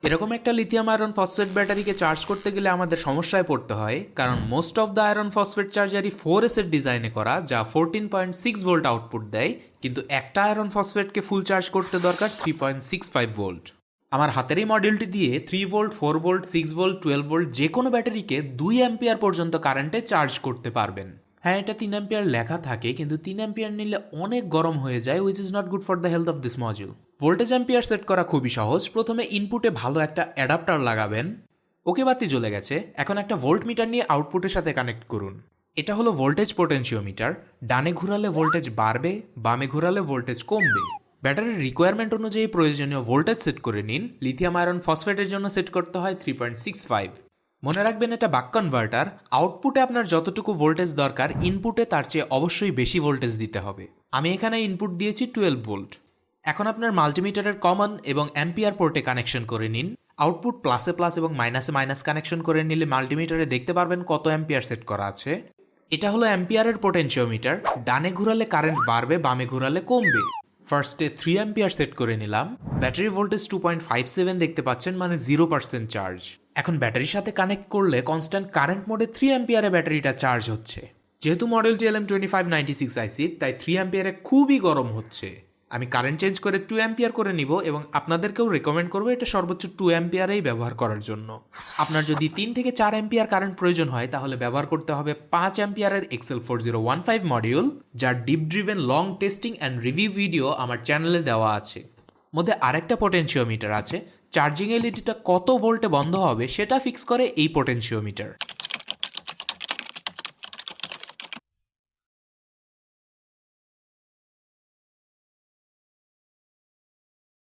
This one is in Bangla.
এরকম একটা লিথিয়াম আয়রন ফসফেট ব্যাটারিকে চার্জ করতে গেলে আমাদের সমস্যায় পড়তে হয়, কারণ most of the iron phosphate চার্জারই 4S এর ডিজাইনে করা, যা 14.6 ভোল্ট আউটপুট দেয়, কিন্তু একটা আয়রন ফসফেটকে ফুল চার্জ করতে দরকার 3.65 ভোল্ট। আমার হাতের এই মডেলটি দিয়ে 3 ভোল্ট, 4 ভোল্ট, 6 ভোল্ট, 12 ভোল্ট যে কোনো ব্যাটারিকে 2 অ্যাম্পিয়ার পর্যন্ত কারেন্টে চার্জ করতে পারবেন। হ্যাঁ, এটা 3 অ্যাম্পিয়ার লেখা থাকে, কিন্তু 3 অ্যাম্পিয়ার নিলে অনেক গরম হয়ে যায়, which is not good for the health of this module. Voltage ampere set করা খুবই সহজ। প্রথমে ইনপুটে ভালো একটা অ্যাডাপ্টার লাগাবেন। ওকে, বাতি জ্বলে গেছে। এখন একটা ভোল্ট মিটার নিয়ে আউটপুটের সাথে কানেক্ট করুন। এটা হলো ভোল্টেজ পোটেনশিওমিটার। ডানে ঘোরালে ভোল্টেজ বাড়বে, বামে ঘোরালে ভোল্টেজ কমবে। ব্যাটারির রিকোয়ারমেন্ট অনুযায়ী প্রয়োজনীয় ভোল্টেজ সেট করে নিন। লিথিয়াম আয়রন ফসফেটের জন্য সেট করতে হয় 3.65। মনে রাখবেন, এটা বাক কনভার্টার। আউটপুটে আপনার যতটুকু ভোল্টেজ দরকার, ইনপুটে তার চেয়ে অবশ্যই বেশি ভোল্টেজ দিতে হবে। আমি এখানে ইনপুট দিয়েছি 12 ভোল্ট। এখন আপনার মাল্টিমিটারের কমন এবং অ্যাম্পিয়ার পোর্টে কানেকশন করে নিন। আউটপুট প্লাসে প্লাস এবং মাইনাসে মাইনাস কানেকশন করে নিলে মাল্টিমিটারে দেখতে পারবেন কত অ্যাম্পিয়ার সেট করা আছে। এটা হলো অ্যাম্পিয়ারের পোটেনশিওমিটার। ডানে ঘুরালে কারেন্ট বাড়বে, বামে ঘুরালে কমবে। ফার্স্টে 3 অ্যাম্পিয়ার সেট করে নিলাম। ব্যাটারি ভোল্টেজ 2.57 দেখতে পাচ্ছেন, মানে 0% চার্জ। এখন ব্যাটারির সাথে কানেক্ট করলে কনস্ট্যান্ট কারেন্ট মোডে 3 অ্যাম্পিয়ারে ব্যাটারিটা চার্জ হচ্ছে। যেহেতু মডেলটি LM2596 আইসির, তাই 3 অ্যাম্পিয়ারে খুবই গরম হচ্ছে। আমি কারেন্ট চেঞ্জ করে 2 অ্যাম্পিয়ার করে নিব এবং আপনাদেরকেও রেকমেন্ড করবো এটা সর্বোচ্চ 2 অ্যাম্পিয়ারেই ব্যবহার করার জন্য। আপনার যদি 3 থেকে 4 অ্যাম্পিয়ার কারেন্ট প্রয়োজন হয়, তাহলে ব্যবহার করতে হবে 5 অ্যাম্পিয়ারের XL4015 মডিউল, যার deep driven long testing and review video আমার চ্যানেলে দেওয়া আছে। মধ্যে আরেকটা পোটেনশিওমিটার আছে। চার্জিং এলইডিটা কত ভোল্টে বন্ধ হবে সেটা ফিক্স করে এই পোটেনশিওমিটার।